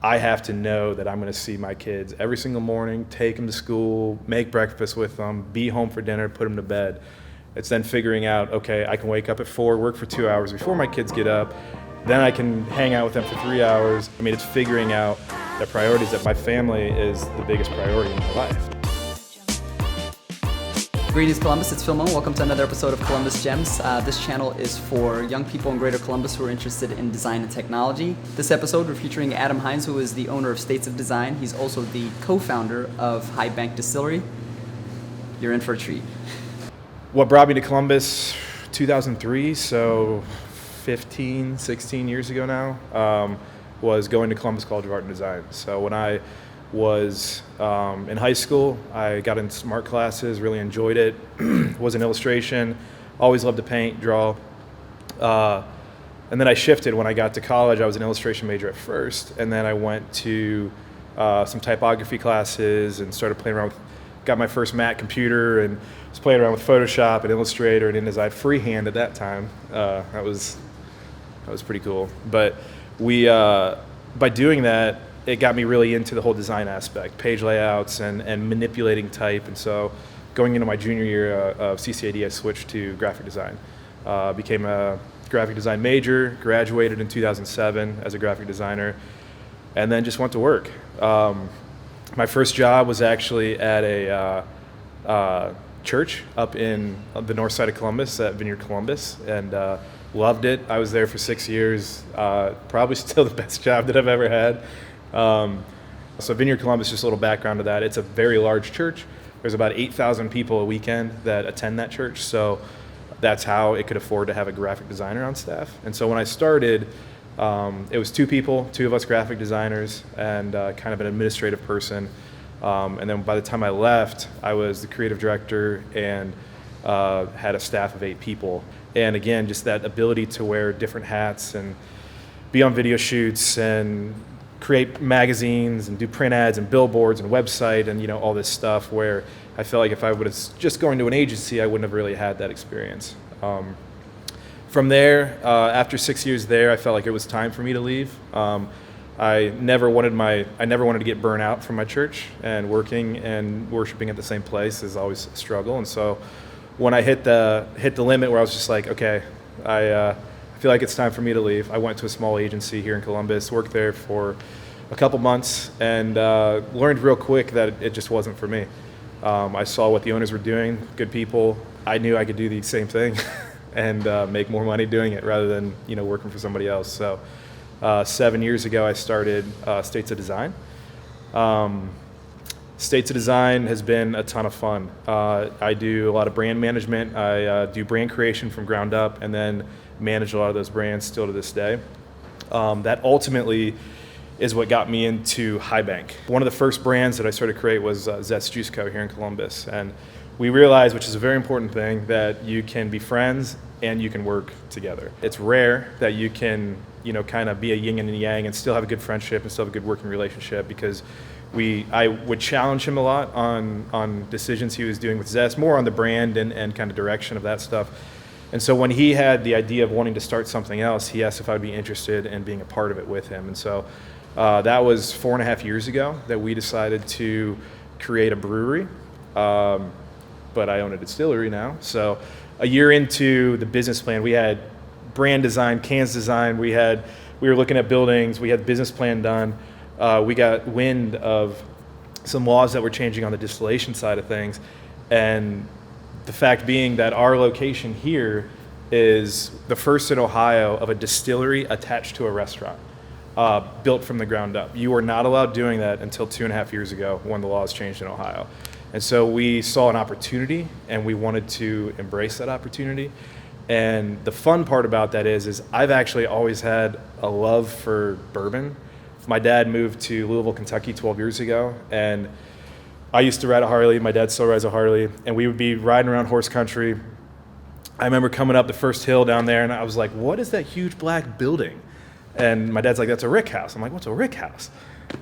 I have to know that I'm going to see my kids every single morning, take them to school, make breakfast with them, be home for dinner, put them to bed. It's then figuring out, okay, I can wake up at 4, work for 2 hours before my kids get up, then I can hang out with them for 3 hours. I mean, it's figuring out the priorities, that my family is the biggest priority in my life. Greetings, Columbus. It's Phil Moe. Welcome to another episode of Columbus GEMZ. This channel is for young people in Greater Columbus who are interested in design and technology. This episode, we're featuring Adam Hines, who is the owner of States of Design. He's also the co-founder of High Bank Distillery. You're in for a treat. What brought me to Columbus, 2003, so 15, 16 years ago now, was going to Columbus College of Art and Design. So when I was in high school, I got into smart classes, really enjoyed it, was in illustration, always loved to paint, draw. And then I shifted when I got to college. I was an illustration major at first, and then I went to some typography classes and started playing around with, got my first Mac computer and was playing around with Photoshop and Illustrator and InDesign freehand at that time. That was pretty cool. But by doing that, it got me really into the whole design aspect, page layouts and manipulating type. And so going into my junior year of CCAD, I switched to graphic design. Became a graphic design major, graduated in 2007 as a graphic designer, and then just went to work. My first job was actually at a church up in the north side of Columbus, at Vineyard Columbus, and loved it. I was there for 6 years, probably still the best job that I've ever had. So Vineyard Columbus, just a little background to that. It's a very large church. There's about 8,000 people a weekend that attend that church. So that's how it could afford to have a graphic designer on staff. And so when I started, it was 2 people, 2 of us graphic designers, and kind of an administrative person. And then by the time I left, I was the creative director and had a staff of 8 people. And again, just that ability to wear different hats and be on video shoots and create magazines and do print ads and billboards and website and all this stuff, where I felt like if I was just going to an agency, I wouldn't have really had that experience. From there, after 6 years there, I felt like it was time for me to leave. I never wanted to get burnt out from my church, and working and worshiping at the same place is always a struggle. And so when I hit the limit where I was just like, okay, I feel like it's time for me to leave, I went to a small agency here in Columbus, worked there for a couple months, and learned real quick that it just wasn't for me. I saw what the owners were doing, good people. I knew I could do the same thing and make more money doing it rather than working for somebody else. So 7 years ago, I started States of Design. States of Design has been a ton of fun. I do a lot of brand management. I do brand creation from ground up, and then manage a lot of those brands still to this day. That ultimately is what got me into Highbank. One of the first brands that I started to create was Zest Juice Co. here in Columbus. And we realized, which is a very important thing, that you can be friends and you can work together. It's rare that you can, kind of be a yin and a yang and still have a good friendship and still have a good working relationship, because I would challenge him a lot on decisions he was doing with Zest, more on the brand and kind of direction of that stuff. And so when he had the idea of wanting to start something else, he asked if I would be interested in being a part of it with him. And so that was 4.5 years ago that we decided to create a brewery, but I own a distillery now. So a year into the business plan, we had brand design, cans design, we were looking at buildings, we had business plan done. We got wind of some laws that were changing on the distillation side of things, and the fact being that our location here is the first in Ohio of a distillery attached to a restaurant, built from the ground up. You were not allowed doing that until 2.5 years ago when the laws changed in Ohio. And so we saw an opportunity, and we wanted to embrace that opportunity. And the fun part about that is I've actually always had a love for bourbon. My dad moved to Louisville, Kentucky 12 years ago, and I used to ride a Harley. My dad still rides a Harley, and we would be riding around horse country. I remember coming up the first hill down there, and I was like, what is that huge black building? And my dad's like, that's a rick house. I'm like, what's a rick house?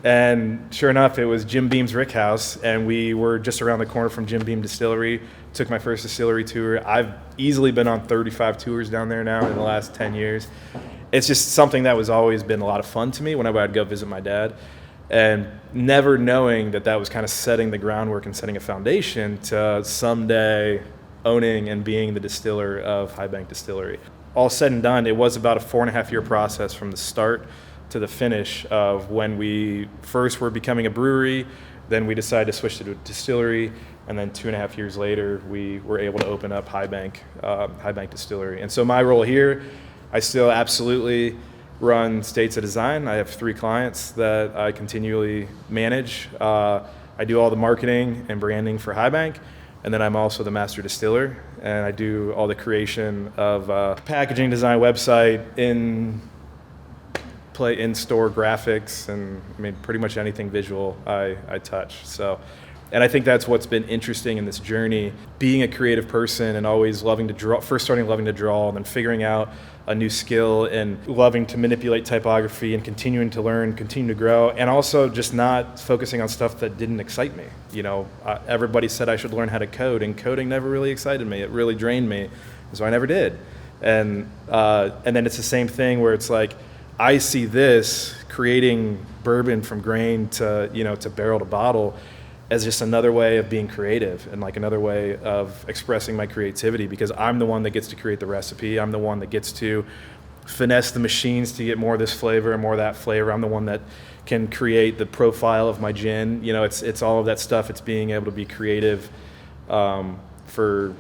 And sure enough, it was Jim Beam's Rick House, and we were just around the corner from Jim Beam Distillery. Took my first distillery tour. I've easily been on 35 tours down there now in the last 10 years. it's just something that was always been a lot of fun to me whenever I'd go visit my dad, and never knowing that was kind of setting the groundwork and setting a foundation to someday owning and being the distiller of High Bank Distillery. All said and done, it was about a 4.5-year process from the start to the finish of when we first were becoming a brewery, then we decided to switch to a distillery, and then 2.5 years later, we were able to open up High Bank Distillery. And so my role here, I still absolutely run States of Design. I have 3 clients that I continually manage. I do all the marketing and branding for High Bank, and then I'm also the master distiller, and I do all the creation of packaging design, website, in-store graphics, and I mean pretty much anything visual I touch. So, and I think that's what's been interesting in this journey, being a creative person and always loving to draw, first starting loving to draw and then figuring out a new skill and loving to manipulate typography and continuing to learn, continue to grow, and also just not focusing on stuff that didn't excite me. You know, everybody said I should learn how to code, and coding never really excited me. It really drained me, so I never did. And then it's the same thing where it's like, I see this creating bourbon from grain to, to barrel to bottle as just another way of being creative and like another way of expressing my creativity, because I'm the one that gets to create the recipe. I'm the one that gets to finesse the machines to get more of this flavor and more of that flavor. I'm the one that can create the profile of my gin. It's all of that stuff. It's being able to be creative for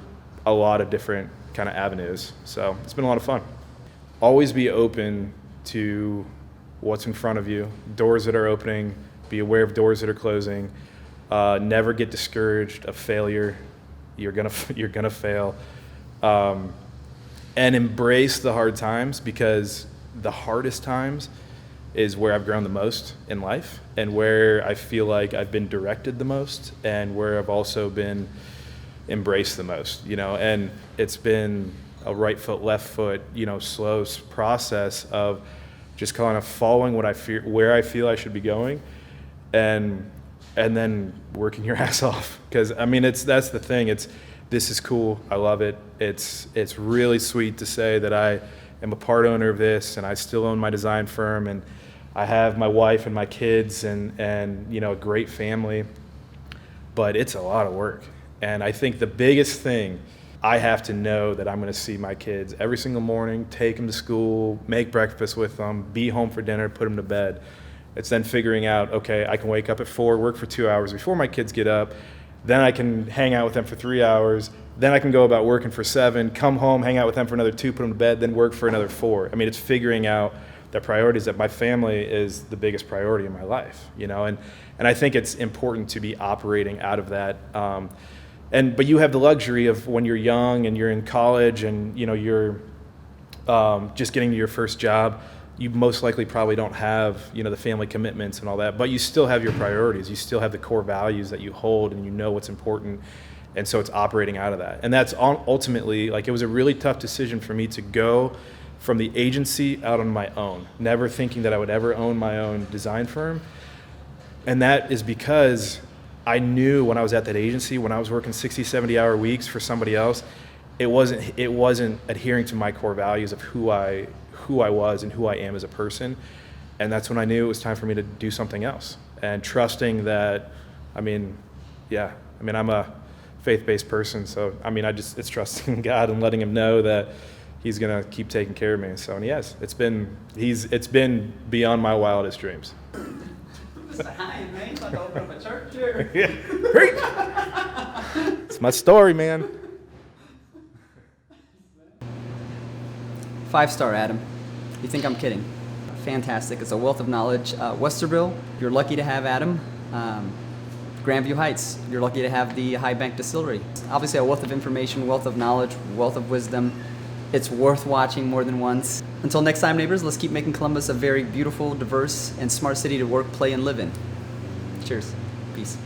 a lot of different kind of avenues. So it's been a lot of fun. Always be open to what's in front of you, doors that are opening, be aware of doors that are closing. Never get discouraged of failure. You're gonna fail, and embrace the hard times, because the hardest times is where I've grown the most in life, and where I feel like I've been directed the most, and where I've also been embraced the most. And it's been a right foot, left foot, slow process of just kind of following what I feel, where I feel I should be going, and then working your ass off. Because I mean, that's the thing. This is cool. I love it. It's really sweet to say that I am a part owner of this, and I still own my design firm, and I have my wife and my kids, and a great family. But it's a lot of work, and I think the biggest thing, I have to know that I'm going to see my kids every single morning, take them to school, make breakfast with them, be home for dinner, put them to bed. It's then figuring out, okay, I can wake up at 4, work for 2 hours before my kids get up, then I can hang out with them for 3 hours, then I can go about working for 7, come home, hang out with them for another 2, put them to bed, then work for another 4. I mean, it's figuring out the priorities, that my family is the biggest priority in my life, and I think it's important to be operating out of that. But you have the luxury of, when you're young and you're in college and you're just getting to your first job, you most likely probably don't have the family commitments and all that, but you still have your priorities. You still have the core values that you hold, and what's important, and so it's operating out of that. And that's ultimately, like, it was a really tough decision for me to go from the agency out on my own, never thinking that I would ever own my own design firm. And that is because I knew when I was at that agency, when I was working 60, 70-hour weeks for somebody else, it wasn't adhering to my core values of who I was and who I am as a person. And that's when I knew it was time for me to do something else. And trusting that, I'm a faith-based person, so it's trusting God and letting him know that he's gonna keep taking care of me. So, and he has. It's been beyond my wildest dreams. Mr. Hines, man, you about to open up a church here. Yeah. Preach. It's my story, man. 5-star, Adam. You think I'm kidding? Fantastic. It's a wealth of knowledge. Westerville, you're lucky to have Adam. Grandview Heights, you're lucky to have the High Bank Distillery. Obviously a wealth of information, wealth of knowledge, wealth of wisdom. It's worth watching more than once. Until next time, neighbors, let's keep making Columbus a very beautiful, diverse, and smart city to work, play, and live in. Cheers. Peace.